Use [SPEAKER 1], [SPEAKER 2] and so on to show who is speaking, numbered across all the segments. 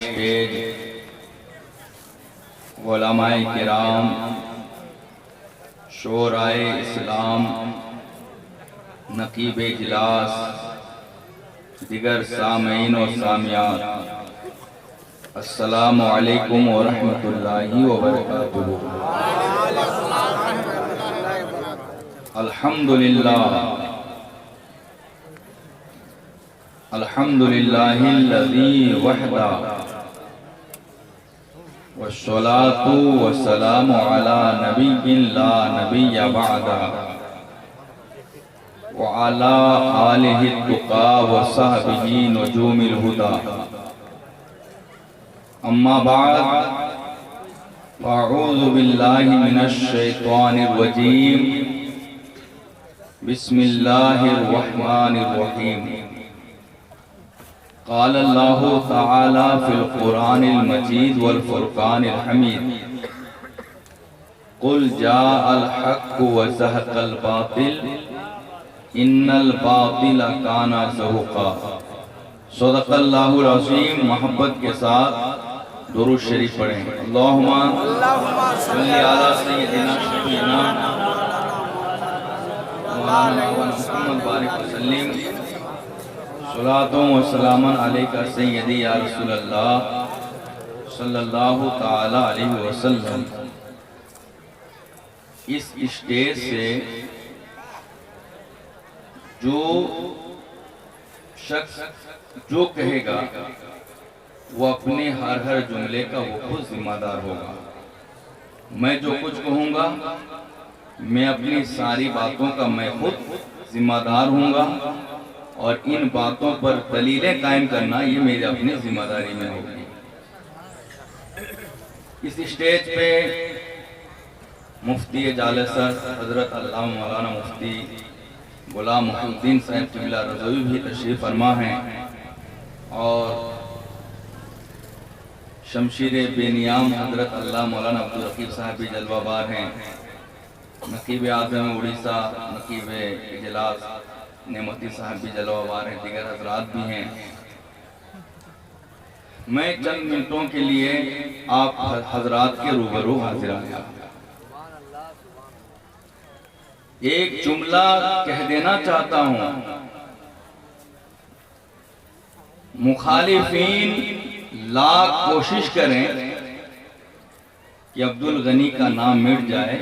[SPEAKER 1] Stage उलमाए किराम, शोराए इस्लाम, नकीब इजलास, दिगर सामीन और सामियात, अस्सलामु अलैकुम व रहमतुल्लाहि व बरकातुहू। अल्हम्दुलिल्लाह अल्हम्दुलिल्लाहिल्लज़ी वहदा वस्सलातु वस्सलामु अला नबिय्यिन ला नबिय्य बअदा व अला आलिहि तुक़ा व सहबिही नुजूमिल हुदा। अम्मा बाद फ़अऊज़ु बिल्लाहि मिनश शैतानिर रजीम। बिस्मिल्लाहिर रहमानिर रहीम। क़ाल अल्लाहु तआला फ़िल क़ुरानिल मजीद वल फ़ुरक़ानिल हमीद। क़ुल जाअल हक़्क़ु व ज़हक़ल बातिल इन्नल बातिल काना ज़हूक़ा। सदक़ल्लाहुल अज़ीम। मोहब्बत के साथ दुरूद शरीफ पढ़ें। अल्लाहुम्मा सल्लि अला सय्यिदिना शफ़ीना मौलाना मुहम्मद बारिक वसल्लिम। सलातो व सलामन अलैका सय्यदी या रसूल अल्लाह सल्लल्लाहु ताला अलैहि वसल्लम। इस स्टेज से जो शख्स जो कहेगा वो अपने हर जुमले का वो खुद जिम्मेदार होगा। मैं जो कुछ कहूँगा मैं अपनी सारी बातों का मैं खुद जिम्मेदार हूँगा और इन बातों पर दलीलें कायम करना ये मेरी अपनी जिम्मेदारी में होगी। इस स्टेज पे मुफ्ती जालसर हजरत अल्लामा मौलाना मुफ्ती गुलाम मुहिउद्दीन साहब क़िबला रज़वी भी तशरीफ़ फरमा हैं और शमशीर बेनियाम हजरत अल्लामा मौलाना अब्दुल रकीब साहब भी जलवाबार हैं। नकीब आज़म उड़ीसा नकीब इजलास नेमती साहब भी जलवाबार हैं। दिगर हजरात भी हैं। मैं चंद मिनटों के लिए आप हजरात के रूबरू हाजिर आया। एक जुमला कह देना चाहता हूं। मुखालिफीन लाख कोशिश करें कि अब्दुल गनी का नाम मिट जाए,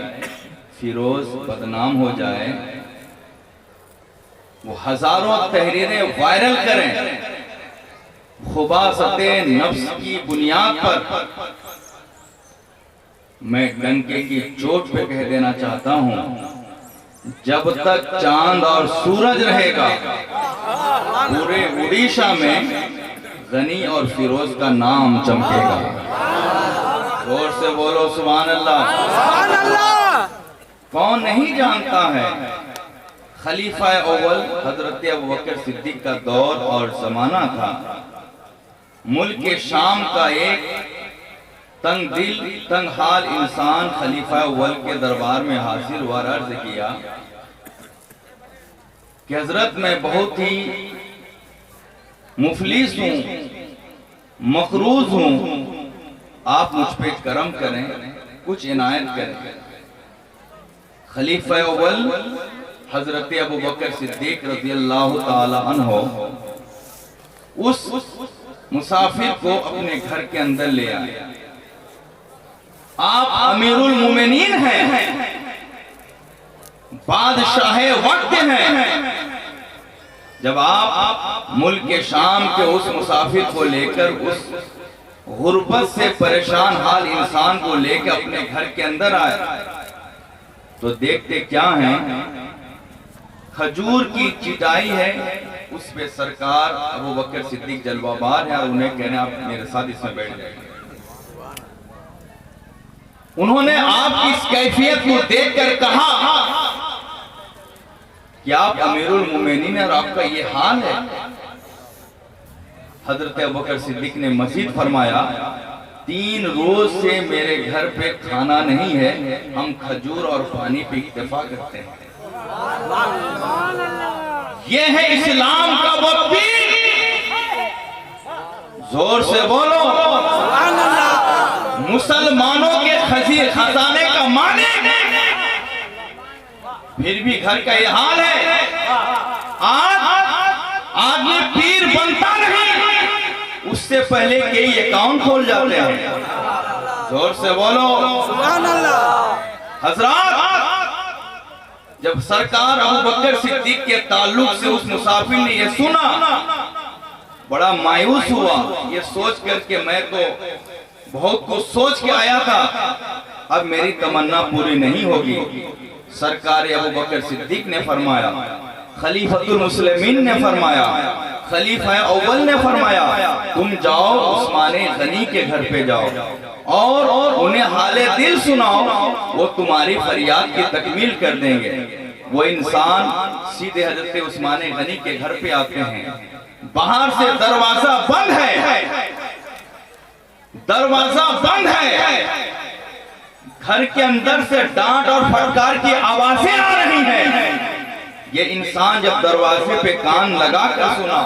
[SPEAKER 1] फिरोज बदनाम हो जाए, वो हजारों तहरीरें वायरल करें, खुबासते नफ्स की बुनियाद पर। मैं डंके की चोट पे कह देना चाहता हूं, जब तक चांद और सूरज रहेगा पूरे उड़ीसा में गनी और फिरोज का नाम चमकेगा। जोर से बोलो सुभान अल्लाह। कौन नहीं जानता है खलीफा अव्वल हजरत अबू बकर सिद्दीक का दौर और जमाना था। मुल्क के शाम का एक तंग दिल तंग हाल इंसान खलीफा अव्वल के दरबार में हाजिर हुआ। अर्ज किया कि हजरत मैं बहुत ही मुफलिस हूं, मखरूज हूं, आप मुझ पे करम करें, कुछ इनायत करें। खलीफा अव्वल हजरत अबू बकर सिद्दीक रज़ियल्लाहु ताला अन्हो उस मुसाफिर को अपने घर के अंदर ले आए। आप अमीरुल मोमिनीन हैं, बादशाह वक्त हैं। जब आप मुल्क के शाम के उस मुसाफिर को लेकर उस गुर्बत से परेशान हाल इंसान को लेकर अपने घर के अंदर आए तो देखते क्या हैं, खजूर की चिटाई है, उस पे सरकार अबू बकर सिद्दीक जलवाबार है और उन्हें कहने आप मेरे साथ इसमें बैठ जाए। उन्होंने आपकी इस कैफियत को देखकर कहा कि आप अमीरुल मोमिनीन और आपका ये हाल है। हजरत अबू बकर सिद्दीक ने मजीद फरमाया, 3 रोज से मेरे घर पे खाना नहीं है, हम खजूर और पानी पे इत्तेफा करते हैं। ये है इस्लाम का वो पीर जोर से बोलो। मुसलमानों के खजाने का मालिक, फिर भी घर का ये हाल है। आदमी पीर बनता नहीं, उससे पहले कई अकाउंट खोल जाते हैं। जोर से बोलो। हजरात, जब सरकार अबू बकर सिद्दीक के ताल्लुक से उस मुसाफिर ने यह सुना, बड़ा मायूस हुआ। ये सोच करके मैं तो बहुत कुछ सोच के आया था, अब मेरी तमन्ना पूरी नहीं होगी। सरकार अबू बकर सिद्दीक ने फरमाया, खलीफतुल मुस्लिमीन ने फरमाया, खलीफा अव्वल ने फरमाया, तुम जाओ उस्माने गनी के घर पे जाओ और उन्हें हाले दिल सुनाओ, वो तुम्हारी फरियाद की तकमील कर देंगे। वो इंसान सीधे हजरत उस्माने गनी के घर पे आते हैं। बाहर से दरवाजा बंद है, दरवाजा बंद है। घर के अंदर से डांट और फटकार की आवाजें आ रही हैं। ये इंसान जब दरवाजे पे कान लगा कर सुना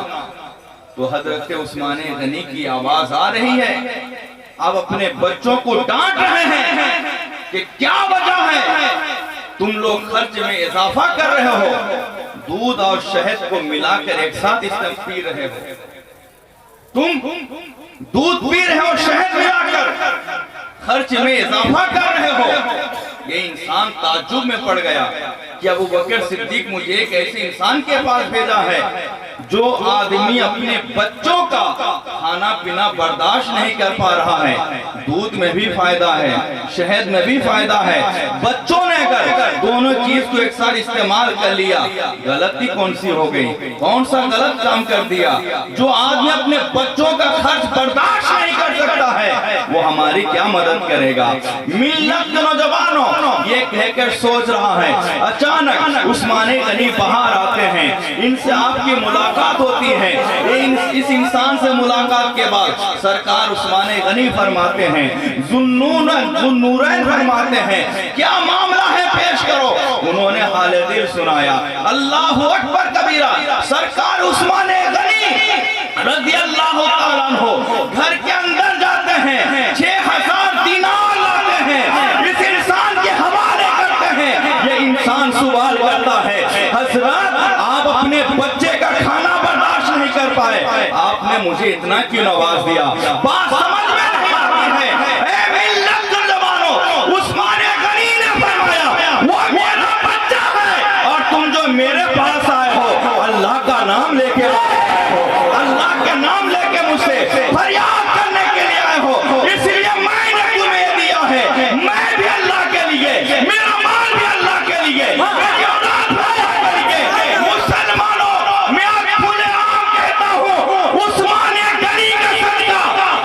[SPEAKER 1] तो हजरत उस्माने गनी की आवाज आ रही है। अब अपने बच्चों को डांट रहे हैं कि क्या वजह है, तुम लोग खर्च में इजाफा कर रहे हो, दूध और शहद को मिलाकर एक साथ इसमें पी रहे हो, तुम दूध पी रहे हो शहद मिलाकर, खर्च में इजाफा कर रहे हो। ये इंसान ताज्जुब में पड़ गया कि अबू बकर सिद्दीक मुझे एक ऐसे इंसान के पास भेजा है जो आदमी अपने बच्चों का खाना पीना बर्दाश्त नहीं कर पा रहा है। दूध में भी फायदा है, शहद में भी फायदा है, बच्चों ने अगर दोनों चीज को एक साथ इस्तेमाल कर लिया, गलती कौन सी हो गई, कौन सा गलत काम कर दिया। जो आदमी अपने बच्चों का खर्च बर्दाश्त नहीं कर सकता है, वो हमारी क्या मदद करेगा। मिल्लत के नौजवानों, ये कहकर सोच रहा है, अचानक उस्माने गनी बाहर आते हैं, इनसे आपकी मुलाकात होती है। इस इंसान से मुलाकात के बाद सरकार उस्माने गनी फरमाते हैं, जुन्नूरैन फरमाते हैं, क्या मामला है पेश करो। उन्होंने हाले दिल सुनाया। अल्लाहु अकबर कबीरा। सरकार उस्माने गनी रज़ियल्लाहु ताला अन्हु घर के अंदर जाते हैं, 6000 दीनार लाते हैं, इस इंसान के हवाले करते हैं। ये इंसान सवाल करता है, हजरत आप अपने बच्चे का खाना बर्दाश्त नहीं कर पाए, आपने मुझे इतना क्यों नवाज दिया। बात समझ में नहीं आती है। ए मिल्लत के जवानों, उस्माने गनी ने फरमाया, वो मेरा बच्चा है और तुम जो मेरे पास आए हो अल्लाह का नाम लेके आए हो, अल्लाह के नाम लेके मुझसे फरियाद करने के लिए आए हो, इसलिए मैंने तुम्हें दिया है। मैं भी अल्लाह के लिए, मेरा माल भी अल्लाह के लिए, मेरी औलाद भी अल्लाह के लिए। मुसलमानों, मैं आज खुलेआम कहता हूँ, उस्माने गनी का सदका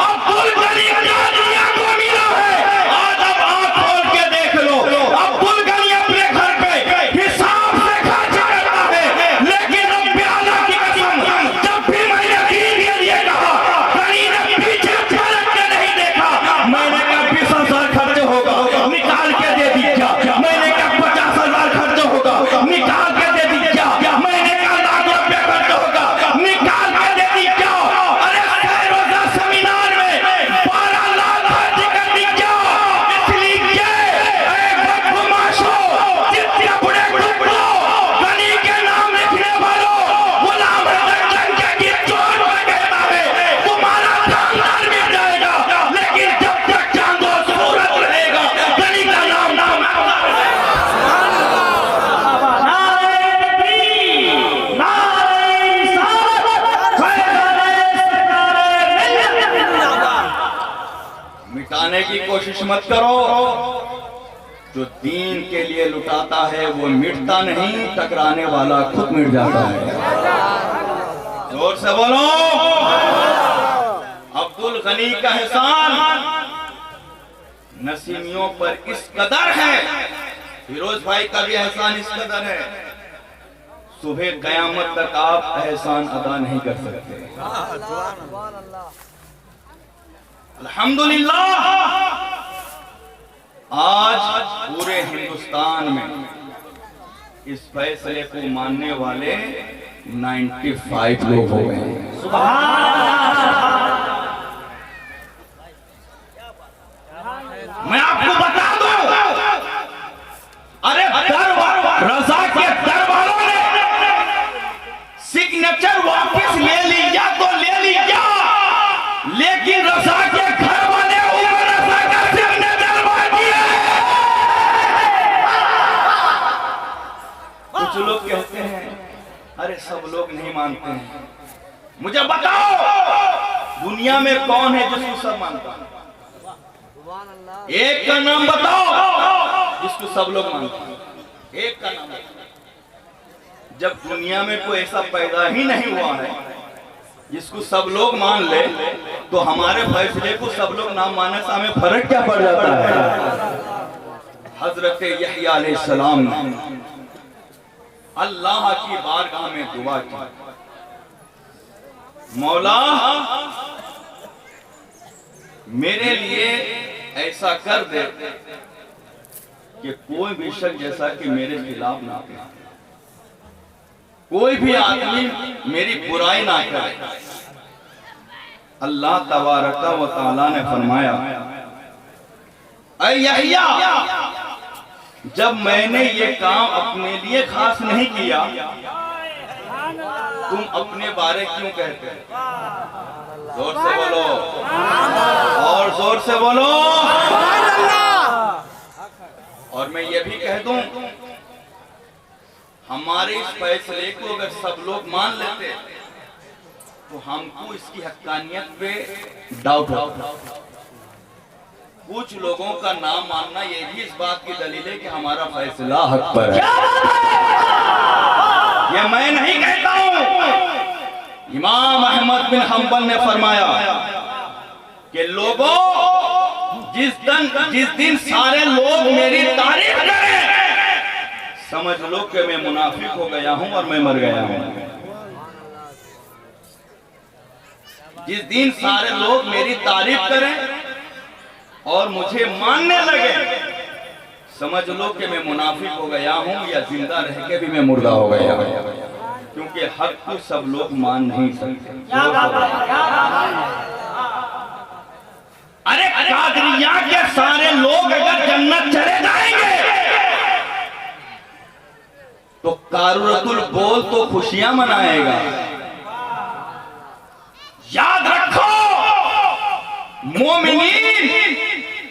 [SPEAKER 1] अब्दुल गनी कादियानी को मिला है। आज अब आंख खोल के देख लो, अब्दुल गनी अपने घर पे हिसाब से खर्च करता है, लेकिन रब्बे आला की कसम, जब भी मैंने दीन के लिए कहा, गनी ने पीछे पलट के नहीं देखा। मैंने कहा 20,000 खर्च होगा, निकाल के दे दी क्या। मैंने कहा 50,000 खर्च होगा, निकाल के दे दी क्या। मैंने कहा लाख रुपया खर्च होगा, निकाल के दे दी क्या। अरे रोजा सेमिनार में 12 लाख खर्च कर दी क्या। इसलिए बदमाशों, जितने बड़े टुकड़ों, गनी के नाम लिखने वालों, गुलाम रजन के चोर में कहता है, तुम्हारा खानदान मिल जाएगा, लेकिन जब तक चांदो सूरज रहेगा, गनी का नाम मिटाने की कोशिश मत करो। जो दीन के लिए लुटाता है वो मिटता नहीं, टकराने वाला खुद मिट जाता है। जोर से बोलो। अब्दुल गनी का एहसान नसीमियों पर इस कदर है, फिरोज भाई का भी एहसान इस कदर है, सुबह कयामत तक आप एहसान अदा नहीं कर सकते। अल्हम्दुलिल्लाह, आज पूरे हिंदुस्तान में इस फैसले को मानने वाले 95 लोग हो गए हैं। की रजा के घर वाले उमर रजा का सामने दरबार दिया। कुछ लोग कहते हैं अरे सब लोग नहीं मानते हैं, मुझे बताओ दुनिया में कौन है जिसको सब मानता है? एक का नाम बताओ जिसको सब लोग मानते हैं, एक का नाम बताओ। जब दुनिया में कोई ऐसा पैदा ही नहीं हुआ है जिसको सब लोग मान ले, तो हमारे फैसले को सब लोग ना मानने से हमें फर्क क्या पड़ जाता है? हजरत यहया अलैहिस्सलाम ने अल्लाह की बारगाह में दुआ की, मौला मेरे लिए ऐसा कर दे कि कोई भी शख्स जैसा कि मेरे खिलाफ ना करे, कोई भी आदमी मेरी बुराई ना करे। अल्लाह तबारक व तआला ने फरमाया, ऐ यहया, जब मैंने ये काम अपने लिए खास नहीं किया, तुम अपने बारे क्यों कहते हो? जोर से बोलो और जोर से बोलो। और मैं ये भी कह दूं, हमारे इस फैसले को अगर सब लोग मान लेते तो हमको इसकी हक्कानियत पे डाउट होता। कुछ लोगों का नाम मानना ये भी इस बात की दलील है कि हमारा फैसला हक पर है। ये मैं नहीं कहता हूं, इमाम अहमद बिन हंबल ने फरमाया कि लोगों, जिस दिन सारे लोग मेरी तारीफ करें, समझ लो कि मैं मुनाफिक हो गया हूं और मैं मर गया हूं। जिस दिन सारे लोग मेरी तारीफ करें और मुझे मानने लगे, समझ लो कि मैं मुनाफिक हो गया हूं या जिंदा रह के भी मैं मुर्दा हो गया हूं, क्योंकि हक को सब लोग मान नहीं सकते। अरे कादरिया के सारे लोग अगर जन्नत चले जाएंगे तो कारुरतुल बोल तो खुशियां मनाएगा। याद रखो, मोमिनीन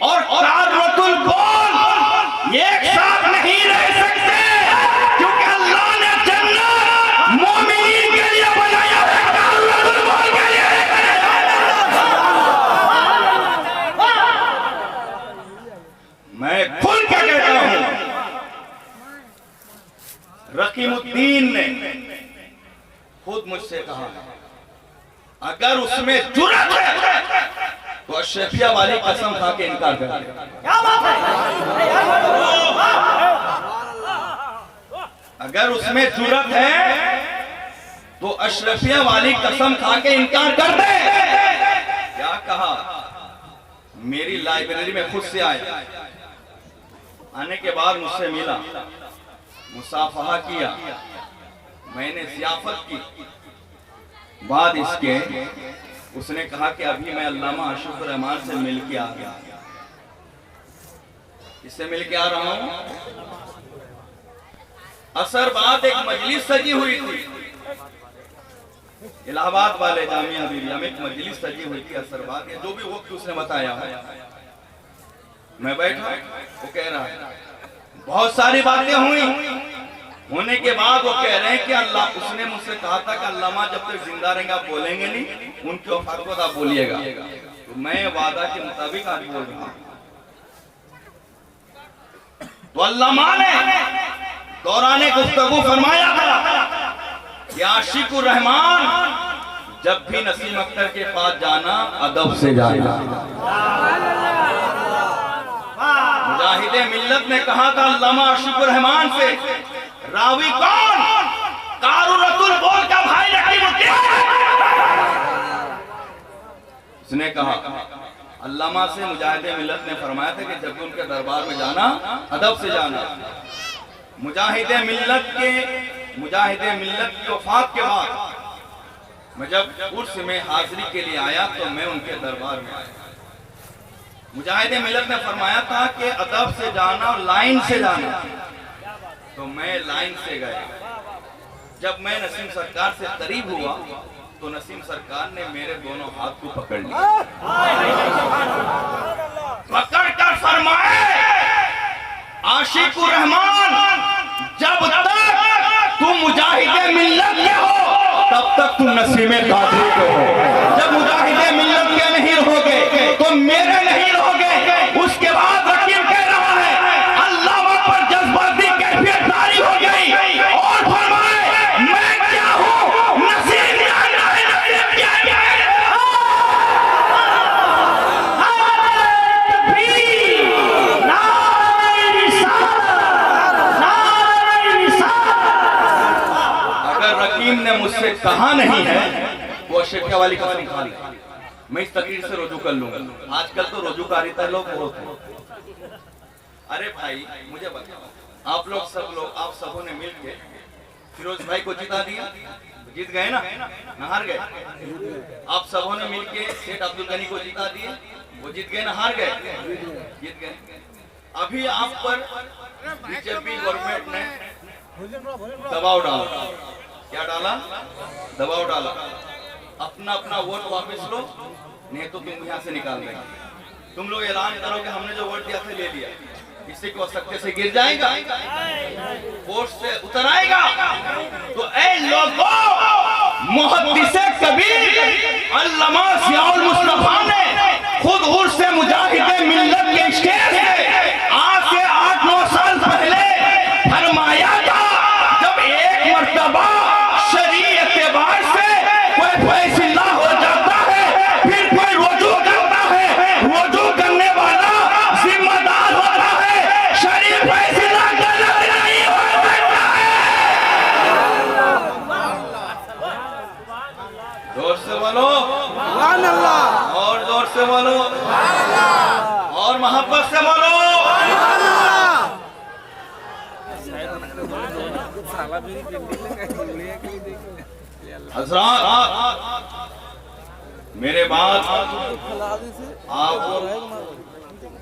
[SPEAKER 1] और कारुरतुल बोल एक साथ नहीं रह सकते, क्योंकि अल्लाह ने जन्नत मोमिनीन के लिए बनाया है, कारुरतुल बोल के लिए। मैं खुल के कहता हूं, रकीमुद्दीन ने खुद मुझसे कहा, अगर उसमें जुर्रत है तो अशरफिया वाली कसम खा के इनकार कर दे। अगर उसमें जुर्रत है तो अशरफिया वाली कसम खा के इनकार कर दे। क्या कहा? मेरी लाइब्रेरी में खुद से आया, आने के बाद मुझसे मिला, मुसाफहा किया, मैंने ज़ियाफत की। बाद इसके उसने कहा कि अभी मैं अल्लामा आशिकुर रहमान से मिल के आ गया। इससे मिल के आ रहा हूं। असर बाद एक मजलिस सजी हुई थी, इलाहाबाद वाले जामिया बिरिया में एक मजलिस सजी हुई थी असर बाद, जो भी वक्त उसने बताया। मैं बैठा, वो कह रहा है बहुत सारी बातें हुई। होने के बाद वो कह रहे हैं कि अल्लाह, उसने मुझसे कहा था कि अल्लामा जब तक जिंदा रहेंगे आप बोलेंगे नहीं, उनके वफात के बाद आप बोलिएगा। तो मैं वादा के मुताबिक आज बोल रहा हूं। तो अल्लामा ने दौराने गुफ्तगू फरमाया था कि आशिकुर रहमान जब भी नसीम अख्तर के पास जाना अदब से जाना। मुजाहिदे मिल्लत ने कहा था अल्लामा आशिकुर रहमान से, रावी कौन? कारुरतुल बोल का भाई रकीमुद्दीन। उसने कहा, अल्लामा से मुजाहिदे मिल्लत ने फरमाया था कि जब उनके दरबार में जाना अदब से जाना। मुजाहिदे मिल्लत की वफात के बाद मैं जब उर्स में हाजिरी के लिए आया तो मैं उनके दरबार में आया। मुजाहिदे मिल्लत ने फरमाया था कि अदब से जाना और लाइन से जाना, तो मैं लाइन से गया। जब मैं नसीम सरकार से करीब हुआ तो नसीम सरकार ने मेरे दोनों हाथ को पकड़ लिया, पकड़ कर फरमाए, आशिकुर रहमान, जब तक तुम मुजाहिदे मिल्लत के हो तब तक तुम नसीमे कादरी के हो। जब मुजाहिदे मिल्लत के नहीं रहोगे तो मेरे नहीं रहोगे। उसके बाद रकीब कह रहा है अल्लाह पर जज्बाती कैफियत तारी हो गई और फरमाए मैं क्या हूं, नसीब जानना है, नसीब क्या है। अगर रकीब ने मुझसे कहा नहीं है वो शिरके वाली कसम खा ली, मैं इस तकरीर से रुजू कर लूंगा। आजकल तो रुजूकारिता लोग बहुत हैं। अरे भाई मुझे बताओ, आप लोग सब लोग आप सबों ने मिलके फिरोज भाई को जिता दिया, जीत गए ना, हार गए। आप सबों ने मिलके सेठ अब्दुल गनी को जिता दिए, वो जीत गए ना, हार गए, जीत गए। अभी आप पर बीजेपी गवर्नमेंट ने दबाव डाला, क्या डाला, दबाव डाला, अपना अपना वोट वापस लो नहीं तो तुम यहाँ से निकाल देंगे। तुम लोग ऐलान करो कि हमने जो वोट दिया था ले लिया, इससे को सकते से गिर जाएगा, वोट से उतर आएगा। तो ऐ लोगों, मुहद्दिसे कबीर अल्लामा ज़ियाउल मुस्तफा ने खुद उर्स मुजाहिदे मिल्लत के स्टेज पे आज से 8-9 साल पहले फरमाया था, जब एक मर्तबा शरीय एतबार से कोई फैसला हो जाता है फिर कोई रुजू करता है, रुजू करने वाला जिम्मेदार होता है, शरीय फैसला गलत नहीं हो सकता है। जोर से बोलो सुभान अल्लाह, और जोर से बोलो सुभान अल्लाह, और मोहब्बत से बोलो सुभान अल्लाह। हज़रात मेरे बाद आप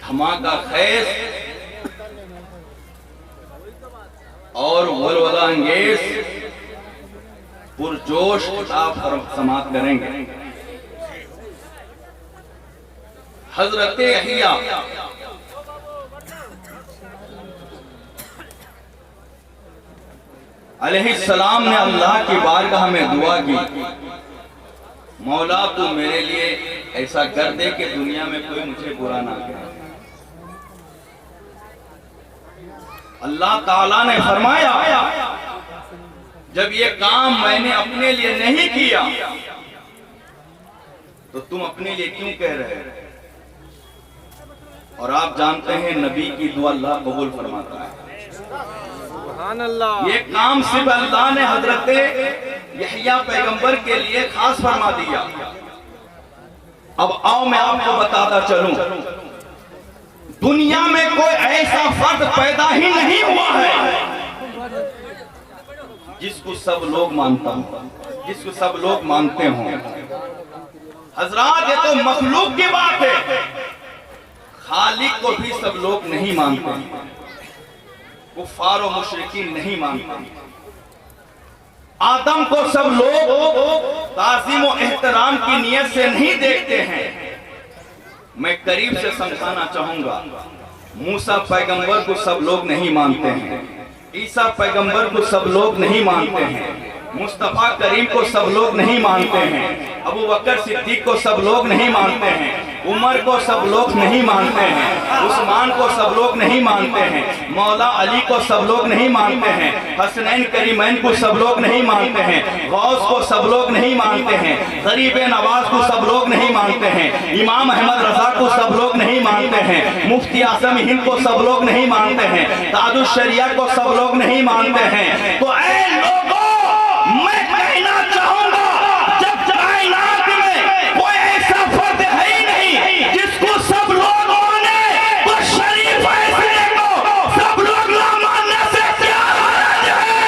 [SPEAKER 1] धमाका खैर और वलवला अंगेज पुरजोश किताब समाप्त करेंगे। हजरत यहिया अलैहिस्सलाम ने अल्लाह की बारगाह में दुआ की, मौला तू मेरे लिए ऐसा कर दे कि दुनिया में कोई मुझे बुरा ना करे। अल्लाह ताला ने फरमाया जब ये काम मैंने अपने लिए नहीं किया तो तुम अपने लिए क्यों कह रहे हो। और आप जानते हैं नबी की दुआ अल्लाह कबूल फरमाता है। ये काम सिर्फ अल्लाह ने हजरत यहिया पैगंबर के लिए खास फरमा दिया। अब आओ मैं आपको बताता चलूं, दुनिया में कोई ऐसा फर्द पैदा ही नहीं हुआ है जिसको सब लोग मानता हो, जिसको सब लोग मानते हो। हजरात ये तो मखलूक की बात है, खालिक को भी सब लोग नहीं मानते, कुफ्फार और मुशरिकीन नहीं मानते। आदम को सब लोग ताज़ीम और एहतराम की नियत से नहीं देखते हैं। मैं करीब से समझाना चाहूंगा, मूसा पैगंबर को सब लोग नहीं मानते हैं, ईसा पैगंबर को सब लोग नहीं मानते हैं, मुस्तफा करीम को सब लोग नहीं मानते हैं, अबू बकर सिद्दीक को सब लोग नहीं मानते हैं, उमर को सब लोग नहीं मानते हैं, उस्मान को सब लोग नहीं मानते हैं, मौला अली को सब लोग नहीं मानते हैं, हसनैन करीमैन को सब लोग नहीं मानते हैं, गौस को सब लोग नहीं मानते हैं, गरीब नवाज को सब लोग नहीं मानते हैं, इमाम अहमद रजा को सब लोग नहीं मानते हैं, मुफ्ती आजम हिंद को सब लोग नहीं मानते हैं, ताजुश शरिया को सब लोग नहीं मानते हैं। तो ऐ लोगों, मैं कहना चाहूंगा जब कायनात में कोई ऐसा फर्द है ही नहीं जिसको सब लोगों ने तो शरीफ फैसले को सब लोग ना मानने से क्या हर्ज है।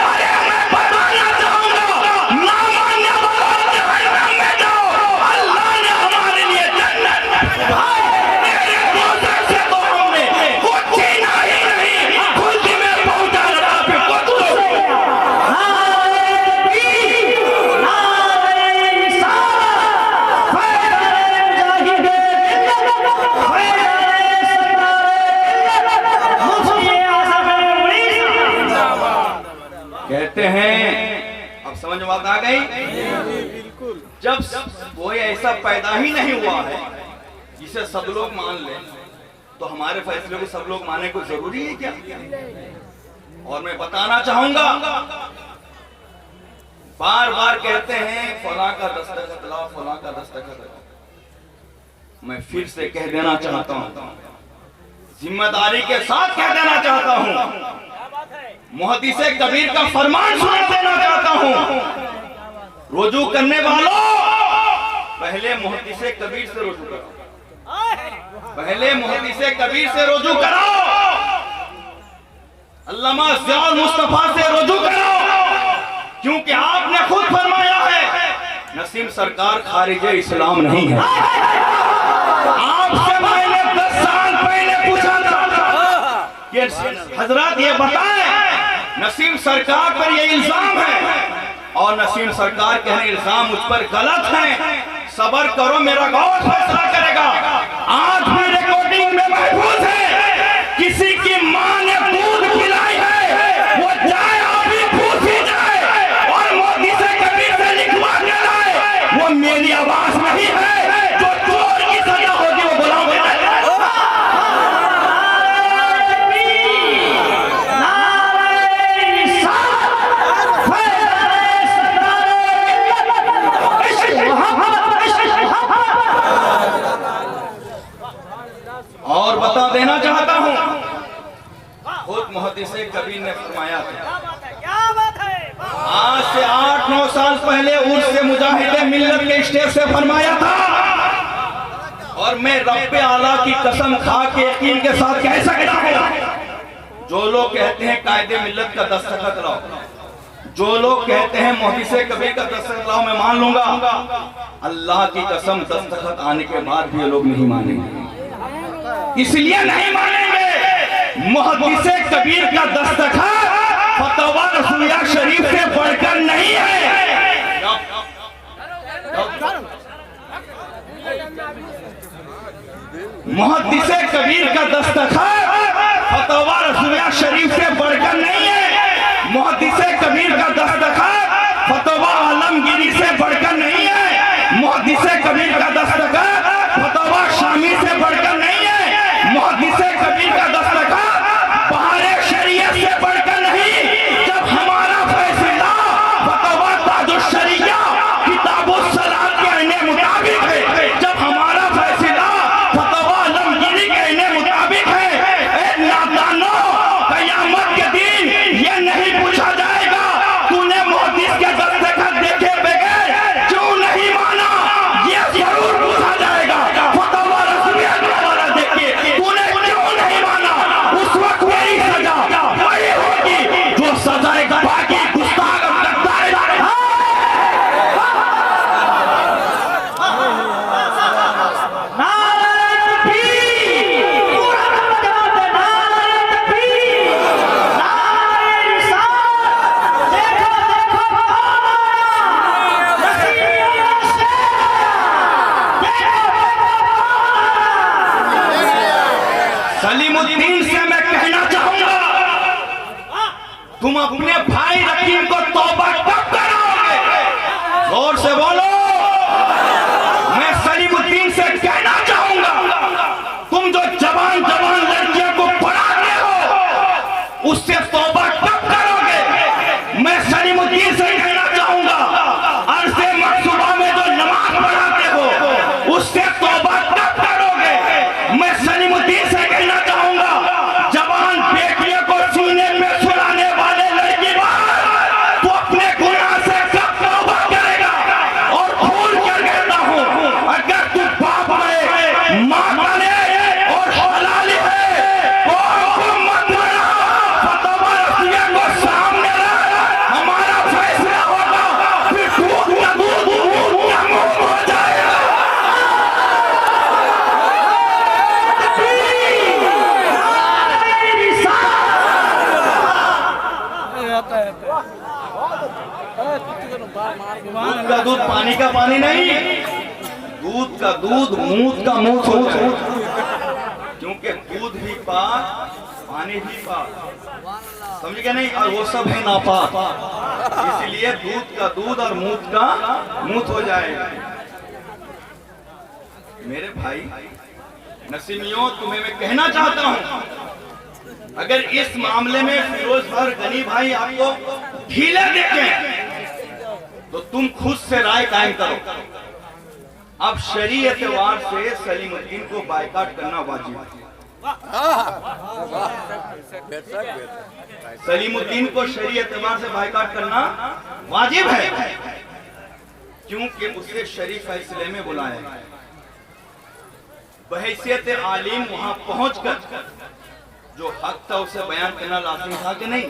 [SPEAKER 1] अरे मैं बताना चाहूंगा ना मानने वालों जहन्नम में जाओ, अल्लाह ने हमारे लिए जन्नत तेरे रोज़े से तो हमने कुछ छीना ही नहीं, खुद में पहुंचा रहा फिर कुछ ऐसा पैदा ही नहीं हुआ है जिसे सब लोग मान लें, तो हमारे फैसले को सब लोग माने को जरूरी है क्या? और मैं बताना चाहूंगा, बार बार कहते हैं फला का दस्तखत लाओ, फला का दस्तखत लाओ। मैं फिर से कह देना चाहता हूं, जिम्मेदारी के साथ कह देना चाहता हूं, मुहद्दिसे कबीर का फरमान सुना देना चाहता हूं। रुजू करने वालों, पहले मुहद्दिसे कबीर से रुजू करो, पहले मुहद्दिसे कबीर से रुजू करो, अल्लामा ज़ियाउल मुस्तफा से रुजू करो, क्योंकि आपने खुद फरमाया है नसीम सरकार खारिज इस्लाम नहीं है। आपसे मैंने 10 साल पहले पूछा था कि हजरत ये बताएं नसीम सरकार पर ये इल्जाम है, और नसीम सरकार के इल्जाम मुझ पर गलत है, सबर करो मेरा गौर फैसला करेगा। आज भी रिकॉर्डिंग में महफूज है, किसी की मां ने दूध पिलाई है, वो जाए अभी पूछी जाए और मोदी से कबीर से लिखवा के लाए, वो मेरी आवाज नहीं है, जो चोर की सजा होगी वो बुलाओगे। और बता देना चाहता हूं, खुद मुहद्दिसे कबीर ने फरमाया था, आज से 8-9 साल पहले उर्स से मुजाहिदे मिल्लत के स्टेज से फरमाया था, और मैं रब्बे आला की कसम खा के यकीन के साथ कह सकता हूं, जो लोग कहते हैं कायदे मिल्लत का दस्तखत लाओ, जो लोग कहते हैं मुहद्दिसे कबीर का दस्तखत लाओ, मैं मान लूंगा। अल्लाह की कसम दस्तखत आने के बाद भी ये लोग नहीं मानेंगे। इसलिए नहीं मानेंगे, मुहद्दिसे कबीर का दस्तखत फतवा रसूलिया शरीफ से बढ़कर नहीं है। मुहद्दिसे कबीर का दस्तखत फतवा रसूलिया शरीफ से बढ़कर नहीं है। मुहद्दिसे कबीर का दस्तखत फतवा आलमगीरी से बढ़कर नहीं है। मुहद्दिसे कबीर का दस्तखत फतवा शामी से बढ़कर नहीं है। मुहद्दिसे कबीर का दस्तखत बहारे शरीयत से बढ़कर नहीं। जब हमारा फैसला फतवा ताजुश शरिया किताबुस सलात के अन्य मुताबिक है, जब हमारा फैसला फतवा आलमगीरी के अन्य मुताबिक है, ए नादानो, कयामत के दिन ये नहीं पूछा जाएगा तूने मुहद्दिस के दस्तखत देखे बगैर क्यों नहीं माना, ये जरूर पूछा जाएगा। फतवा रसूलिया वाला देखिए तूने क्यों नहीं माना, उस वक्त मेरी सजा वही होगी जो सजाए बाकी गुस्ताख सलीमुद्दीन से मैं कहना चाहूंगा, तुम अपने भाई रकीम को तौबा कब कराओगे? जोर से बोलो। मैं सलीमुद्दीन से कहना चाहूंगा, तुम जो जवान जवान लड़कियों को पढ़ाते हो उससे तौबा कब करोगे? मैं सलीमुद्दीन से कहना चाहूंगा, अरसे मकसूबा में जो नमाज पढ़ाते हो उससे तौबा कब करोगे? मैं सलीमुद्दीन से कहना चाहूंगा, जवान बेटियों को सीने में सुलाने वाले लड़की तो अपने गुनाह से कब तौबा करेगा? और भूल कर कहता हूं, अगर तू बाप है, मां बने और हलाली है तो मत बना, फतवा रसूलिया को सामने रख, हमारा फैसला होगा, फिर दूध का दूध ऊंट का मुंह हो जाएगा। दूध का दूध पानी का पानी नहीं, दूध का दूध मूत का मूत हो जाए, क्योंकि दूध भी पाक पानी भी पाक, समझ गए नहीं? और वो सब है नापाक, इसलिए दूध का दूध और मूत का मूत हो जाएगा। मेरे भाई नसीमियों, तुम्हें मैं कहना चाहता हूं, अगर इस मामले में फिरोज और गनी भाई आपको ढीले देखें तो तुम खुद से राय कायम करो। अब शरीय एतबार से सलीमुद्दीन को बायकाट करना वाजिब है। सलीमुद्दीन को शरीय एतबार से बायकाट करना वाजिब है, क्योंकि उसे शरीफ फैसले में बुलाया है। बहैसियत आलिम वहां पहुंचकर जो हक था उसे बयान करना लाजिम था कि नहीं?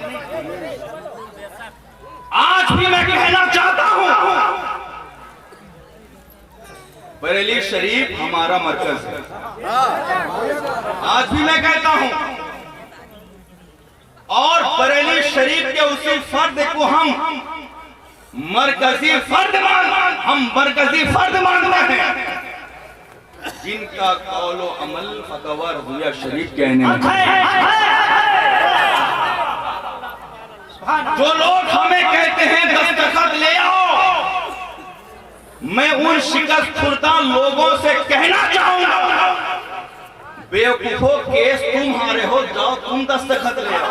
[SPEAKER 1] आज भी मैं कहना चाहता हूं, बरेली शरीफ हमारा मरकज है। आज भी मैं कहता हूं, और बरेली शरीफ के उसी फर्द को हम मरकजी फर्द मानते हैं जिनका कौलो अमल फतवा रज़िया शरीफ कहने में। जो लोग हमें कहते हैं दस्तखत ले आओ, मैं उन शिकस्त खुर्दा लोगों से कहना चाहूंगा, बेवकूफों, केस तुम हारे हो, जाओ तुम दस्तखत ले आओ।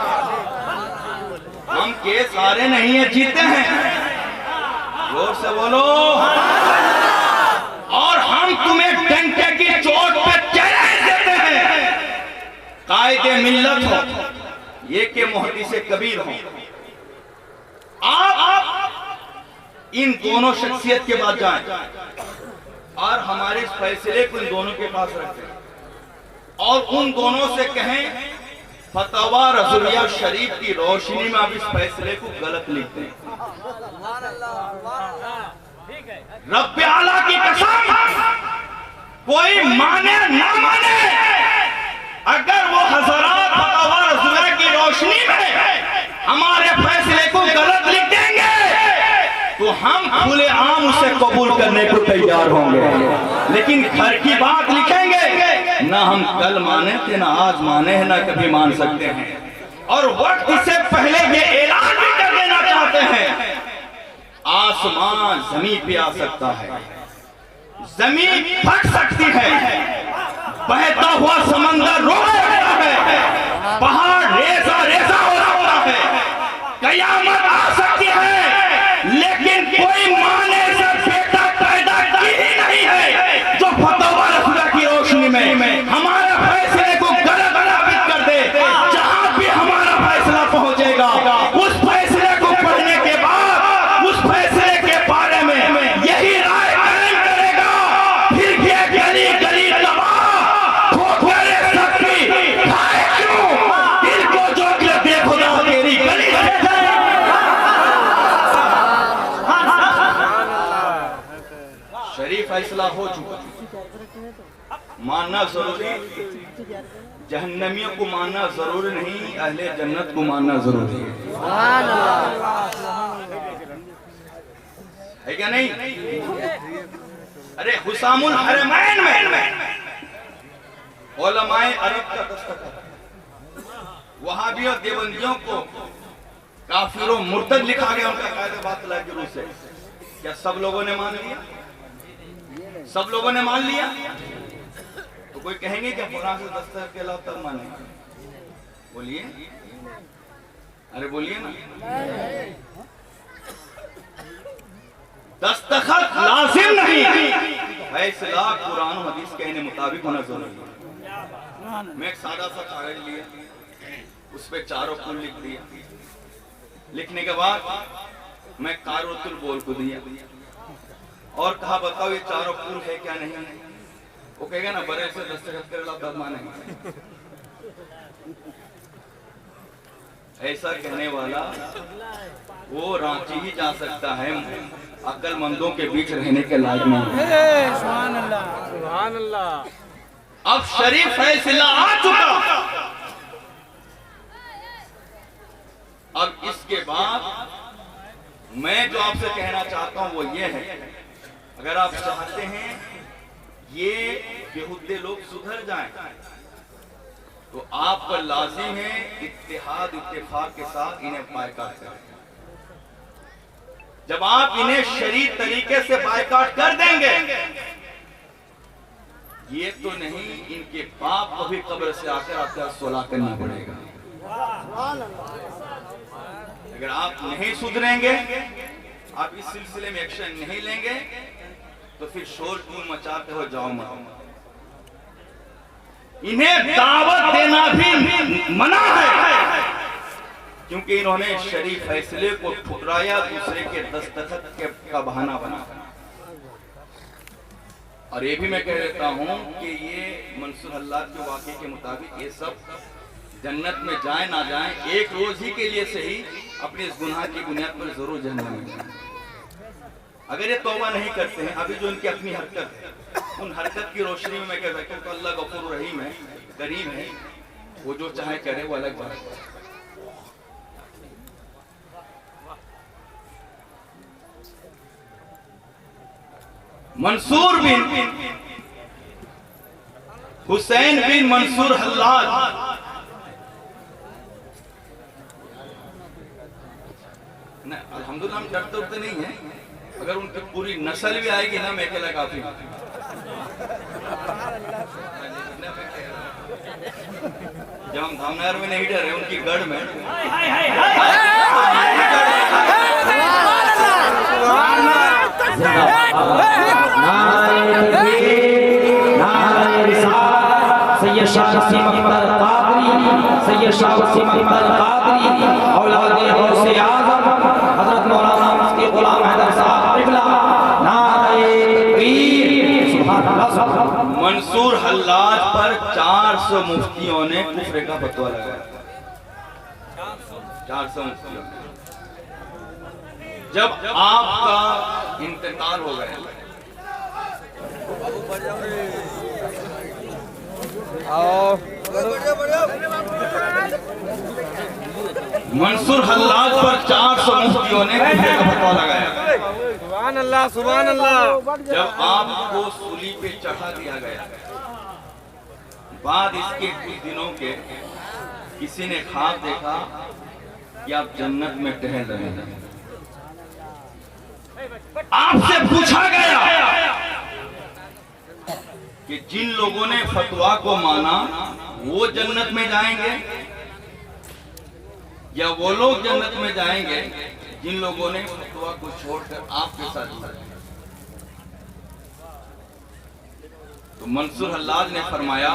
[SPEAKER 1] हम केस हारे नहीं है, जीते हैं। जोर से बोलो। और हम तुम्हें डंके की चोट पे चैलेंज देते हैं, कायदे मिल्लत हो, ये के मुहद्दिस कबीर हो, आप इन दोनों शख्सियत के पास जाएं और हमारे इस फैसले को इन दोनों के पास रखें और उन दोनों से कहें फतवा रज़िया शरीफ की रोशनी में आप इस फैसले को गलत लिखते हैं। रब्बे आला की कसम, कोई माने ना माने, अगर वो हज़रात फतवा रज़िया की रोशनी में हमारे फैसले को गलत लिख देंगे तो हम खुले आम उसे कबूल करने को तैयार होंगे, लेकिन घर की बात लिखेंगे ना हम कल माने थे, ना आज माने हैं, ना कभी मान सकते हैं। और वक्त से पहले ये ऐलान भी कर देना चाहते हैं, आसमान जमीन पे आ सकता है, जमीन फट सकती है, बहता हुआ समंदर रो सकता है, पहाड़ रेजा रेजा हो रहा है, कयामत आ सकती है, लेकिन कोई माँ ने ऐसा बेटा पैदा की ही नहीं है जो फतवा रज़िया की रोशनी में हमारे फैसले को गलत साबित कर दे। जहां भी हमारा फैसला पहुंचेगा, उस फैसले को पढ़ने के बाद उस फैसले के बारे में यही राय कायम करेगा। फिर ये गली गली तबाह ठोकरे सकती खाए क्यों, दिल को जो देखो ना तेरी गली शरीफ फैसला हो चुका, मानना जरूरी, जहन्नमियों को मानना जरूरी नहीं, अहले जन्नत को मानना जरूरी है क्या नहीं? अरे हुसामुल हरमैन में उलमाए अरब का दस्तखत, वहाबी और देवबंदियों को काफिरों मुर्तद लिखा गया उनका कायदे बातिल के रूप से। क्या सब लोगों ने मान लिया? सब लोगों ने मान लिया? तो कोई कहेंगे क्या कुरान से दस्तखत के अलावा तब माने? बोलिए, अरे बोलिए ना। दस्तखत लाजिम नहीं, फैसला कुरान और हदीस कहने मुताबिक होना जरूरी है। मैं एक सादा सा कागज लिया, उस पे चारों कुल लिख दिया, लिखने के बाद मैं कारोतुल बोल को दिया और कहा बताओ ये चारों कुल है क्या नहीं है? वो कहेगा ना बड़े से दस्तखत कर लो तब मानेंगे। ऐसा कहने वाला वो रांची ही जा सकता है, अक्लमंदों के बीच रहने के लायक नहीं। सुभान अल्लाह, सुभान अल्लाह। अब शरीफ फैसला आ चुका, अब इसके बाद मैं जो आपसे कहना चाहता हूं वो ये है, अगर आप चाहते हैं ये बेहुदे लोग सुधर जाएं तो आप पर लाजिम है इत्तेहाद इत्तेफाक के साथ इन्हें बायकाट करें। जब आप इन्हें शरीफ तरीके से बायकाट कर देंगे ये तो नहीं, इनके पाप को भी कब्र से आकर आपका सोला करना पड़ेगा। अगर आप नहीं सुधरेंगे, आप इस सिलसिले में एक्शन नहीं लेंगे, तो फिर शोर क्यों मचाते हो, जाओ मत। इन्हें दावत देना भी मना है, क्योंकि इन्होंने शरीफ फैसले को ठुकराया, दूसरे के दस्तखत का बहाना बना। और ये भी मैं कह देता हूं कि ये मंसूर हल्लाज के वाक़े के मुताबिक ये सब जन्नत में जाए ना जाए, एक रोज ही के लिए सही अपने इस गुनाह की बुनियाद पर जरूर जहन्नम में जाए। अगर ये तौबा नहीं करते हैं, अभी जो इनकी अपनी हरकत है, उन हरकत की रोशनी में मैं कह सकता हूँ तो अल्लाह गफूर रहीम है, करीम है, वो जो चाहे करे, वो अलग बात है। मंसूर बिन हुसैन बिन मंसूर हल्लाज अल्हम्दुलिल्लाह हम डरते उठते नहीं है। अगर उनकी पूरी नस्ल भी आएगी ना, मैं अकेला काफी। जब हम धामनगर में नहीं डरे, उनकी गढ़ में
[SPEAKER 2] सैयद शाह वसीम अख्तर कादरी, सैयद शाह वसीम अख्तर कादरी औलाद गौसे आज़म हजरत मौलाना मुफ्ती गुलाम हैदर साहब क़िबला, नारे तकबीर, सुभान अल्लाह।
[SPEAKER 1] मंसूर हल्लाज पर 400 मुफ्तियों ने कुफ्र का फतवा लगाया। 400 मुफ्तियों ने। जब आपका इंतकाल हो गया, मंसूर हल्लाज पर 400 मुफ्तियों ने कुफ्र का फतवा लगाया।
[SPEAKER 3] सुभान अल्लाह, सुभान अल्लाह।
[SPEAKER 1] जब आपको सूली पे चढ़ा दिया गया, बाद इसके कुछ दिनों के किसी ने ख्वाब देखा कि आप जन्नत में टहल रहे हैं। आपसे पूछा गया कि जिन लोगों ने फतवा को माना वो जन्नत में जाएंगे या वो लोग जन्नत में जाएंगे जिन लोगों ने फतवा को छोड़कर आपके साथ जुड़ा। तो मंसूर हल्लाज ने फरमाया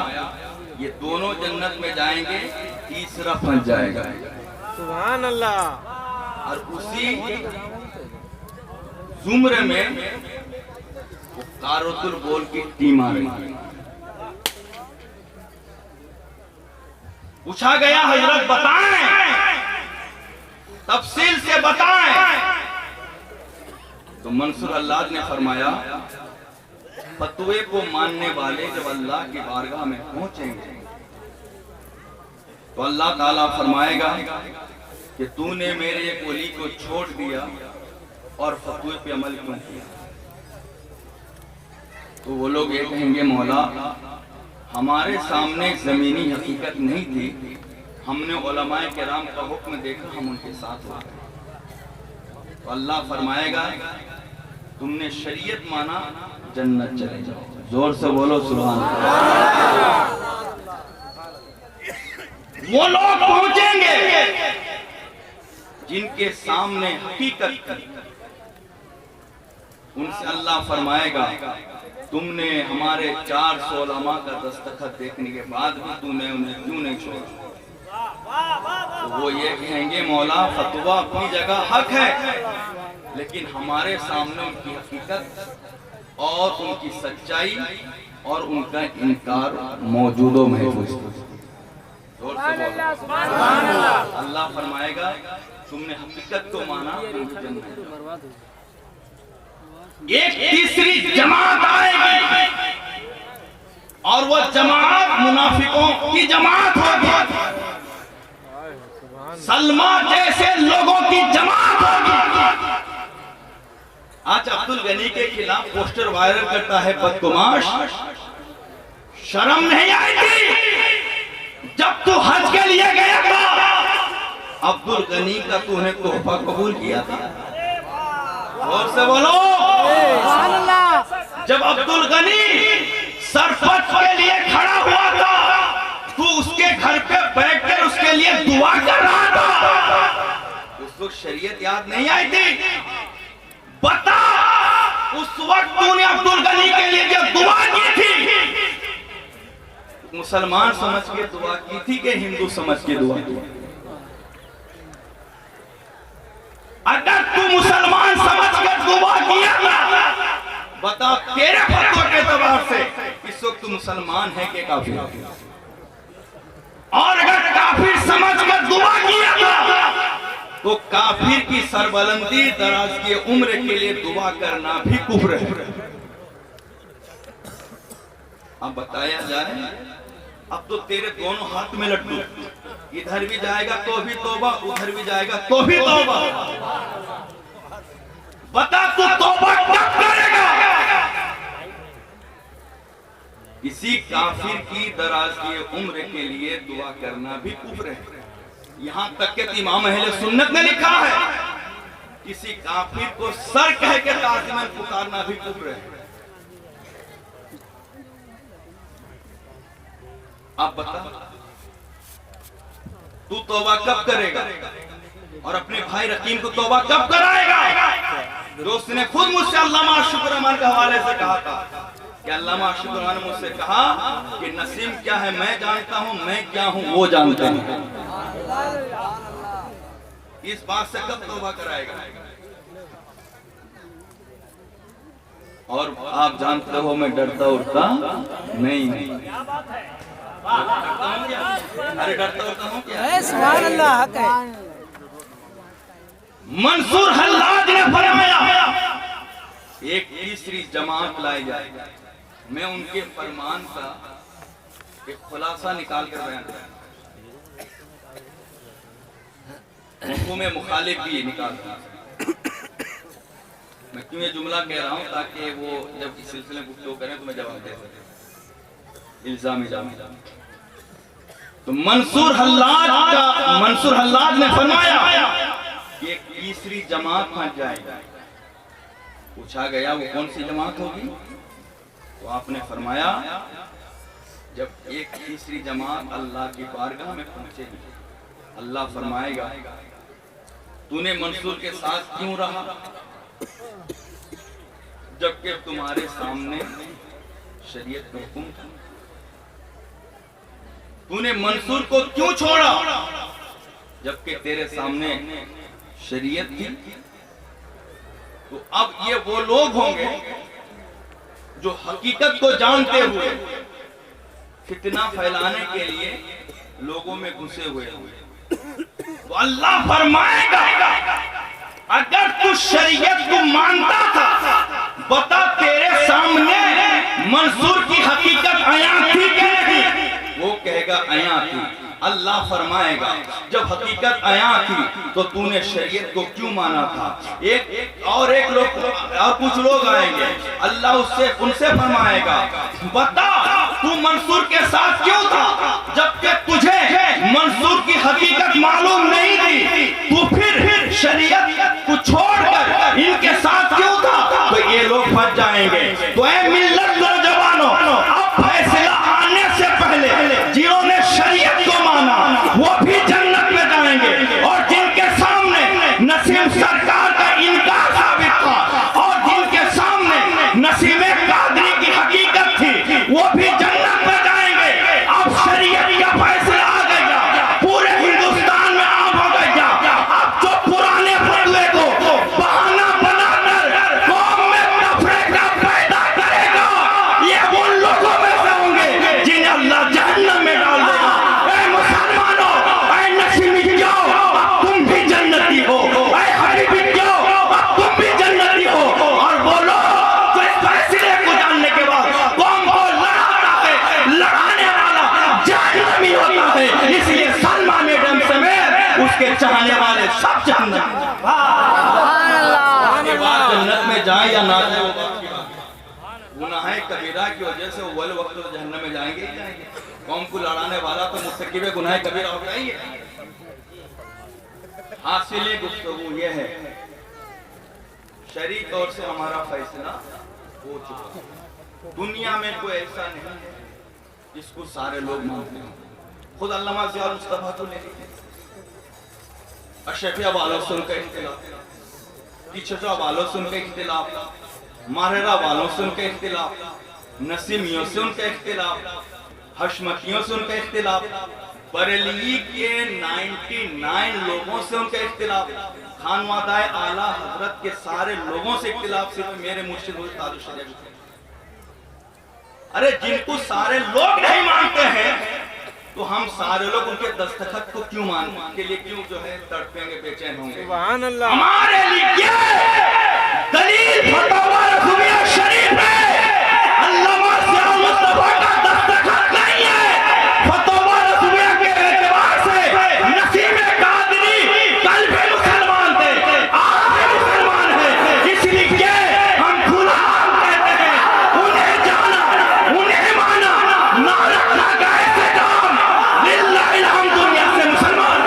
[SPEAKER 1] ये दोनों जन्नत में जाएंगे, तीसरा फंस जाएगा।
[SPEAKER 3] सुभान अल्लाह।
[SPEAKER 1] और उसी जुम्रे में कारोतुल बोल की टीम आ रही। पूछा गया हजरत बताएं, तफसील से बताएं। तो मंसूर हल्लाज ने फरमाया फतवे को मानने वाले जब अल्लाह की बारगाह में पहुंचेंगे तो अल्लाह ताला फरमाएगा कि तूने मेरे एक वली को छोड़ दिया और फतवे पे अमल क्यों किया। तो वो लोग ये कहेंगे मौला हमारे सामने जमीनी हकीकत नहीं थी, हमने उलमाए किराम का हुक्म देखा, हम उनके साथ हो गए। तो अल्लाह फरमाएगा तुमने शरीयत माना, जन्नत चले जाओ। जोर से बोलो सुभान अल्लाह। वो लोग पहुंचेंगे जिनके सामने हकीकत, उनसे अल्लाह फरमाएगा तुमने हमारे 400 उलमा का दस्तखत देखने के बाद भी तूने उन्हें क्यों नहीं छोड़ा। तो वो ये कहेंगे मौला फतवा अपनी जगह हक है, लेकिन हमारे सामने उनकी हकीकत और उनकी सच्चाई और उनका इनकार मौजूदो महफूज। अल्लाह फरमाएगा तुमने हकीकत को माना, एक तीसरी जमात आएगी और वो जमात मुनाफिकों की जमात होगी, सलमा जैसे लोगों की जमात होगी। आज अब्दुल गनी के खिलाफ पोस्टर वायरल करता है बदतमाश, शर्म नहीं आएगी। जब तू हज के लिए गया था अब्दुल गनी का तूने तोहफा कबूल किया था। और से बोलो जब अब्दुल गनी सरपंच के लिए खड़ा हुआ था, तू उसके घर पे बैठकर उसके लिए दुआ कर रहा था। उस वक्त शरीयत याद नहीं आई थी? बता, उस वक्त तूने अब्दुल गनी के लिए जो दुआ की थी, मुसलमान समझ के दुआ की थी कि हिंदू समझ के दुआ की? अगर तू मुसलमान समझ कर दुआ किया था, बता तेरे फतवा के एतबार से इस वक्त मुसलमान है कि काफिर? और अगर काफिर समझ कर दुआ किया था, तो काफिर की सरबलंदी दराज की उम्र के लिए दुआ करना भी कुफ्र है। अब बताया जाए, अब तो तेरे दोनों हाथ में लड्डू, इधर भी जाएगा तो भी तौबा, उधर भी जाएगा तो भी तौबा। बता तू तौबा कब करेगा? किसी काफिर की दराज की उम्र के लिए दुआ करना भी कुफ्र है। यहां तक कि इमाम अहले सुन्नत ने लिखा है, किसी काफिर को सर कह के ताज़ीमन पुकारना भी कुफ्र है। आप बता, तू तौबा कब करेगा और अपने भाई रकीम को तौबा कब कराएगा? दोस्त ने खुद मुझसे अल्लामा शुक्र रहमान के हवाले से कहा था कि अल्लामा शुक्र रहमान ने मुझसे कहा कि नसीम क्या है मैं जानता हूं, मैं क्या हूं वो जानते हैं। इस बात से कब तौबा कराएगा? और आप जानते हो मैं डरता उड़ता नहीं। अरे डरता उड़ता हूं क्या?
[SPEAKER 4] सुभान अल्लाह हक है।
[SPEAKER 1] मंसूर हल्लाज ने फरमाया एक तीसरी जमात लाई जाए। मैं उनके फरमान का एक खुलासा निकाल कर बयान करूं, में मुखालिफ भी निकाल रहा। मैं क्यों ये जुमला कह रहा हूं ताकि वो जब इस सिलसिले में गुफ्तगू करें तो मैं जवाब दे सकूं। इल्जाम तो मंसूर हल्लाज ने फरमाया कि एक तीसरी जमात फंस जाएगी। पूछा गया वो कौन सी जमात होगी? तो आपने फरमाया जब एक तीसरी जमात अल्लाह की बारगाह में पहुंचेगी, अल्लाह फरमाएगा तूने मंसूर के साथ क्यों रहा जबकि तुम्हारे सामने शरीयत का हुक्म था? तूने मंसूर को क्यों छोड़ा जबकि तेरे सामने शरीयत थी? तो अब ये वो लोग होंगे जो हकीकत को जानते हुए फितना फैलाने के लिए लोगों में घुसे हुए होंगे। तो अल्लाह फरमाएगा अगर तू शरीयत को मानता था, बता तेरे सामने मंसूर की हकीकत आया थी कि नहीं? वो कहेगा आया थी। अल्लाह फरमाएगा जब हकीकत आया थी तो तूने शरीयत को क्यों माना था? एक लोग और कुछ लोग आएंगे, अल्लाह उनसे फरमाएगा बता तू मंसूर के साथ क्यों था जबकि तुझे मंसूर की हकीकत मालूम नहीं थी? तू फिर शरीयत को छोड़कर इनके साथ क्यों था? तो ये लोग फंस जाएंगे। तो ऐ मिल्लत नौजवानों, अब फैसला आने से पहले जिन्होंने शरीयत को माना वो भी जन्नत में जाएंगे, और जिनके सामने नसीम सरकार का इनकार साबित था और जिनके सामने नसीम कादरी की हकीकत थी वो भी जन्नत में जाएंगे। अब शरीयत का फैसला आ गया, पूरे हिंदुस्तान में आम हो गया। अब जो पुराने फतवे को बहाना बनाकर कौम में तफरीका पैदा करेगा, ये उन लोगों में से होंगे जिन्हें अल्लाह जहन्नम में डाल देगा। ऐ मुसलमानों, ऐ नसीमियों, तुम भी जन्नती हो। ऐ हबीबियों, तुम भी जन्नती हो। और बोलो तो इस फैसले को जानने के बाद कौम को लड़ाता है, लड़ाने वाला जहन्नमी होता है। इसलिए सलमा मैडम समेत उसके चाहने वाले सब जन्नत जन्नत में जाए या ना जाए गुनाह कबीरा की वजह से वो वक्त तो जहन्नम में जाएंगे ही जाएंगे। कौम को लड़ाने वाला तो मुर्तकिब गुनाह कबीरा होता ही है। हासिल गुफ्तगू ये है शरई तौर से हमारा फैसला हो चुका है। दुनिया में कोई ऐसा नहीं है जिसको सारे लोग मानते हैं। खुद अल्लामा ज़ियाउल मुस्तफा को ले लीजिए, अशरफिया वालों से उनका इख्तिलाफ, टीचर्सा वालों से उनका इख्तिलाफ, मारहरा वालों से उनका इख्तिलाफ, नसीमियों से उनका इख्तिलाफ, हशमतियों से उनका इख्तिलाफ, बरेली के 99 लोगों से उनका इख्तिलाफ, खानवादाए आला हजरत के सारे लोगों से इख्तिलाफ, सिर्फ मेरे मुर्शिद ताजुश शरीफ। अरे जिनको सारे लोग नहीं मानते हैं तो हम सारे लोग उनके दस्तखत को क्यों मानने के लिए क्यों जो है तड़पेंगे, बेचैन होंगे।
[SPEAKER 3] सुभान अल्लाह।
[SPEAKER 1] हमारे लिए दलील फतवा रसूलिया शरीफ है, अल्लामा ज़ियाउल मुस्तफा का दस्तखत नहीं है। फतवा रसूलिया के एतबार से नसीम कादरी कल भी मुसलमान थे, आज भी मुसलमान है, इसलिए हम खुला कहते हैं उन्हें जाना उन्हें माना, ना रखना गए से काम, लिल्लाहिल हम्द, दुनिया से मुसलमान।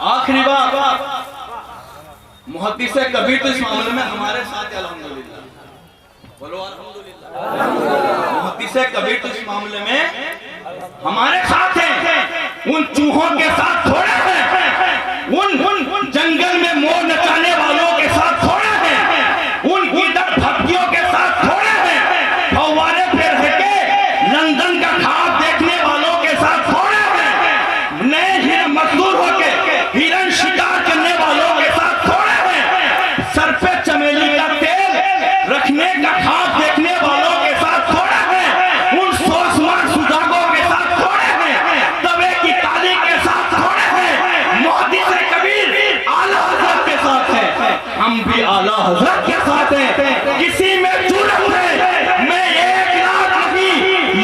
[SPEAKER 1] आखिरी बात, मुहद्दिस कबीर तो इस मामले में हमारे साथ है, अल्हम्दुलिल्लाह, बोलो अल्हम्दुलिल्लाह। मुहद्दिस कबीर तो इस मामले में हमारे साथ हैं, उन चूहों के साथ थोड़े हैं, उन जंगल में मोर नचाने वालों के साथ थोड़े हैं, उन गीदड़ भक्तियों के साथ थोड़े हैं, फव्वारे पे रह के लंदन का ख्वाब देखने वालों के साथ थोड़े हैं, नए हिरन मजदूर होके हिरन शिकार करने वालों के साथ थोड़े हैं, सर पे चमेली का तेल रखने का ख्वाब देखने वालों के साथ थोड़े हैं, उन सोचमान सुजागों के साथ थोड़े हैं, तवे की ताली के साथ थोड़े हैं, मुहद्दिस कबीर आला हज़रत के साथ हैं, हम भी आला हज़रत के साथ हैं। किसी में जुर्म है, मैं 1 लाख नहीं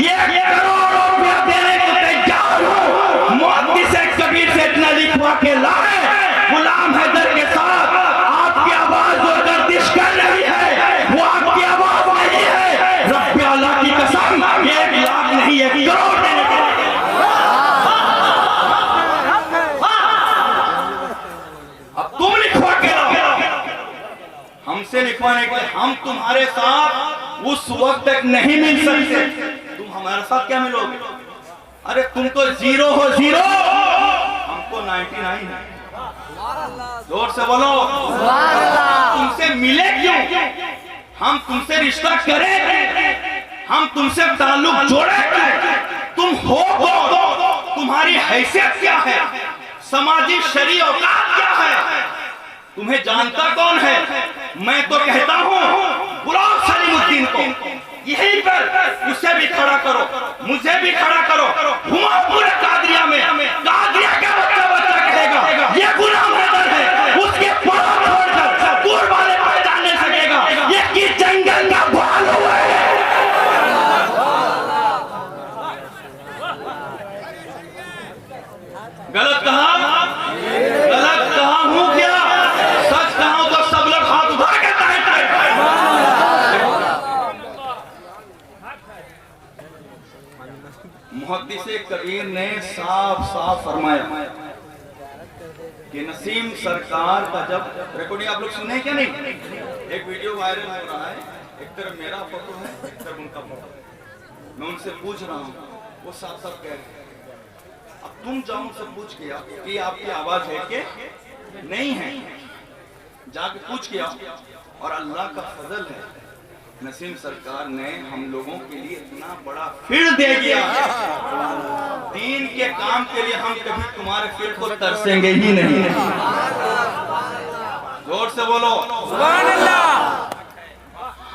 [SPEAKER 1] 1 करोड़ रुपया देने को तैयार हूँ। मुहद्दिस कबीर से इतना लिखवा के लाए, गुलाम हैदर के साथ आपकी आवाज जो गर्दिश कर रही है वो आपकी आवाज नहीं है, रब्बे आला की कसम 1 लाख नहीं 1 करोड़ देने को। अब तुम लिखवा के लाओ, हमसे लिखवाने के, हम तुम्हारे साथ उस वक्त तक नहीं मिल सकते, तुम हमारे साथ क्या मिलोगे? अरे तुम तो 0 हो 0, हमको 99 है। जोर से बोलो, तुमसे मिले क्यों? हम तुमसे रिश्ता करें, हम तुमसे ताल्लुक जोड़े क्यों? तुम हो कौन? तुम्हारी हैसियत क्या है? समाजी शरीय औकात क्या है? तुम्हें जानता कौन है? मैं तो कहता हूँ गुलाम सलीमुद्दीन को यहीं पर उसे भी खड़ा करो, मुझे भी खड़ा करो, घुमा पूरे कादरिया में, कादरिया का बच्चा बच्चा कहेगा ये गुलाम हैदर है, उसके पाँव छोड़कर दूर वाले पहचान नहीं सकेगा ये किस जंगल का भालू है। गलत कहा हूँ क्या? सच कहा तो सब लोग हाथ उठा के मुहद्दिस कबीर ने साफ साफ फरमाया कि नसीम सरकार का जब रिकॉर्डिंग आप लोग सुने क्या नहीं? एक वीडियो वायरल हो रहा है, एक तरफ मेरा फोटो है, एक तरफ उनका फोटो। मैं उनसे पूछ रहा हूँ, वो साफ साफ कह रहे हैं। अब तुम जाओ उनसे पूछ के आओ कि आपकी आवाज है कि नहीं है, जाके पूछ के आओ। और अल्लाह का फजल है, नसीम सरकार ने हम लोगों के लिए इतना बड़ा फील्ड दे दिया है, दीन के काम के लिए हम कभी तुम्हारे फील्ड को तरसेंगे ही नहीं। जोर से बोलो
[SPEAKER 3] सुभान अल्लाह।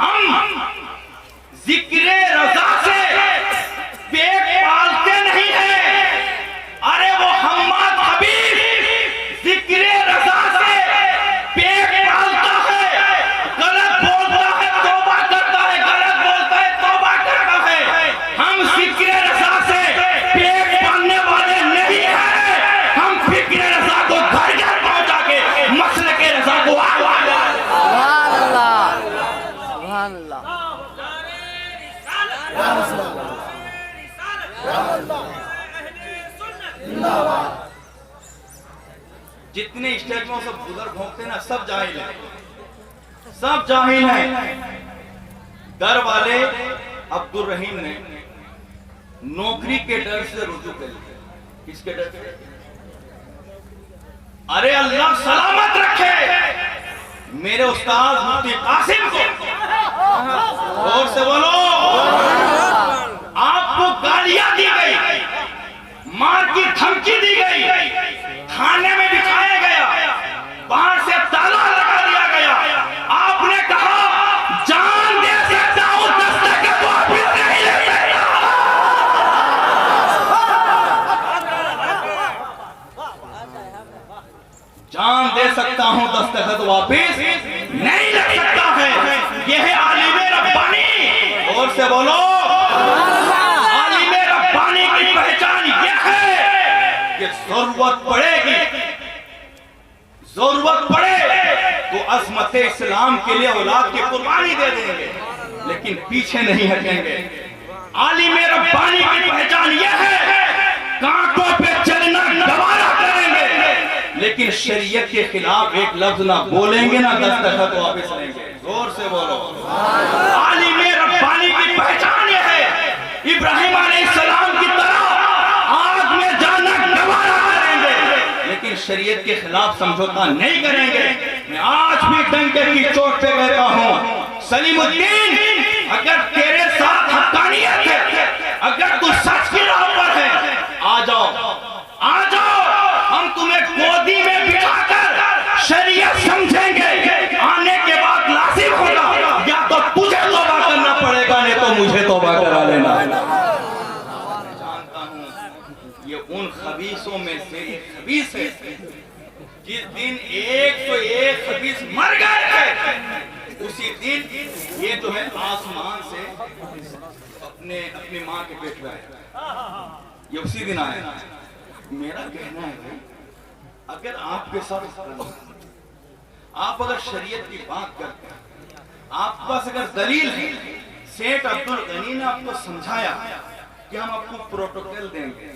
[SPEAKER 1] हम जिक्र रज़ा से पेट पालते नहीं हैं। अरे वो हम्माद हबीब जिक्र रज़ा से पेट पालता है, गलत बोलता है तौबा करता है, गलत बोलता है तौबा करता है। हम जिक्र रज़ा से पेट पालने वाले नहीं हैं, हम फिक्र रज़ा को घर घर पहुंचा के मसले के रज़ा को
[SPEAKER 4] सुभान अल्लाह, सुभान अल्लाह।
[SPEAKER 1] जितने स्टेट में सब उधर भोंकते ना, सब जाहिल है, सब जाहिल है। डर वाले अब्दुल रहीम ने नौकरी के डर से रुजू कर लिया। किसके डर से? अरे अल्लाह सलामत रखे मेरे उस्ताद मुफ्ती कासिम को। और से बोलो, आपको गालियां दी गई, मार की धमकी दी गई, थाने में बिठाया गया, बाहर से ताला लगा दिया गया। आपने कहा जान दे सकता हूं, दस्तखत वापस नहीं ले सकता। जान दे सकता हूं, दस्तखत वापस नहीं ले सकता है। यह है आलिम रब्बानी। और से बोलो, आलिम रब्बानी की पहचान यह है कि जरूरत पड़े तो अज़मत इस्लाम के लिए औलाद की कुर्बानी दे देंगे, लेकिन पीछे नहीं हटेंगे। आलिम रब्बानी की पहचान यह है, कांटों पे चलना गवारा करेंगे, लेकिन शरीयत के खिलाफ एक लफ्ज ना बोलेंगे, ना दस्तखत वापस लेंगे। जोर से बोलो। आलिम रब्बानी की पहचान यह है, इब्राहिम अलैहिस्सलाम की तरह आग में जाना गवारा करेंगे, लेकिन शरीयत के खिलाफ समझौता नहीं करेंगे। मैं आज भी डंके की चोट पे कहता हूँ, सलीमुद्दीन, अगर तेरे साथ हक्कानियत है, अगर तू सच की राह पर है, आ जाओ, हम तुम्हें गोदी में बिठाकर शरीयत समझेंगे। आने के बाद लाजिम होगा, या तो तुझे तौबा करना पड़ेगा, नहीं तो मुझे तौबा करा लेना। जानता हूं ये उन खबीसों में से एक खबीस है, जिस दिन 101 खबीस मर गए थे, उसी दिन ये जो है आसमान से अपनी माँ के पेट में आया, ये उसी दिन आया। मेरा कहना है, अगर आपके साथ आप अगर शरीयत की बात करते हैं, आपके पास अगर दलील है, सेठ अब्दुल गनी ने आपको समझाया कि हम आपको प्रोटोकॉल देंगे,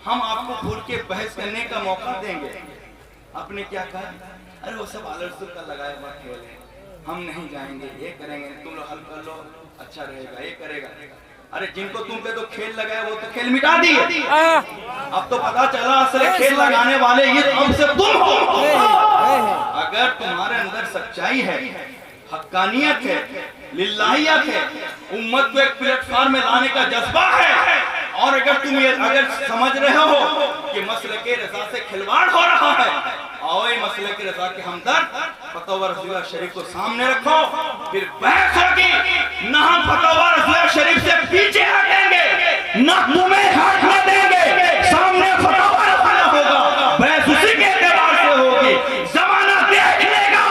[SPEAKER 1] हम आपको खुल के बहस करने का मौका देंगे, आपने क्या कहा? अरे वो सब आलरसुल का लगाया हुआ खेल है, हम नहीं जाएंगे, ये करेंगे, तुम लोग हल कर लो, अच्छा रहेगा, ये करेगा। अरे जिनको तुम पे तो खेल लगाया, वो तो खेल मिटा दिए। अब तो पता चला असल खेल लगाने वाले ये तुम से तुम हो। अगर तुम्हारे अंदर सच्चाई है, हक्कानियत है, लिल्लाहियत है, उम्मत को एक प्लेटफॉर्म में लाने का जज्बा है, और अगर तुम ये अगर समझ रहे हो कि मसले के रजा से खिलवाड़ हो रहा है, आओ ये मसले के रजा के हमदर्द फतवा रसूल शरीफ को सामने रखो, फिर बहस होगी। ना हम फतवा रसूल शरीफ से पीछे हटेंगे, ना तुम्हें हटने देंगे, सामने फतवा रखना होगा, बहस उसी के एतबार से होगी। जमाना देख लेगा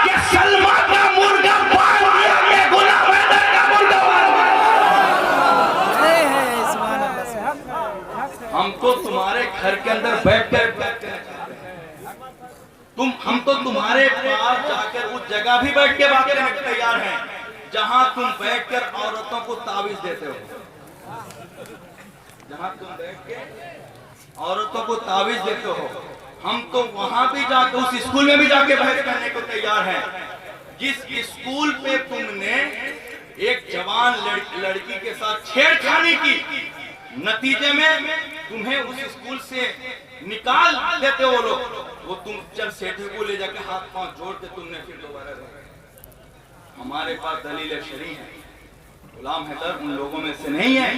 [SPEAKER 1] कि सलमान का मुर्गा बांध दिया के गुलाम हैदर का मुर्गा। हम तो तुम्हारे घर के अंदर बैठकर हम तो तुम्हारे पास जाकर उस जगह भी बैठ के बात करने को तैयार हैं जहां तुम बैठकर औरतों को तावीज देते हो, जहां तुम बैठ के औरतों को तावीज देते हो। हम तो वहां भी जाकर उस स्कूल में भी जाके बहस करने को तैयार हैं जिस स्कूल पे तुमने एक जवान लड़की के साथ छेड़खानी की, नतीजे में तुम्हें उस स्कूल से निकाल देते हो लोग, वो तुम चंद सेठे को ले जाके हाथ पांव जोड़ के तुमने फिर दोबारा। हमारे पास दलील शरई है, गुलाम हैदर उन लोगों में से नहीं है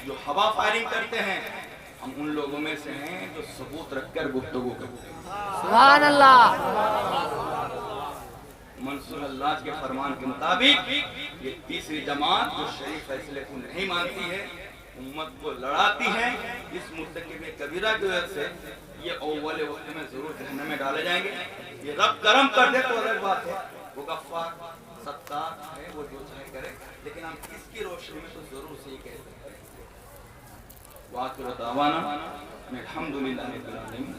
[SPEAKER 1] जो हवा फायरिंग करते हैं, हम उन लोगों में से हैं जो सबूत रखकर गुफ्तगू करते हैं।
[SPEAKER 4] सुभान अल्लाह।
[SPEAKER 1] मंसूर अल्लाह के फरमान के मुताबिक ये तीसरी जमात जो शरीफ फैसले को नहीं मानती है, उम्मत को लड़ाती है, इस मुर्तकिब कबीरा की वजह से ये अव्वल वक्त में जरूर जहन्नम में डाले जाएंगे। ये रब करम कर दे तो अलग बात है, वो गफ्फार सत्तार है, वो जो चाहे करे, लेकिन हम इसकी रोशनी में तो जरूर सही कहते हैं। वाक़िअ दावाना अल्हम्दुलिल्लाहि रब्बिल आलमीन।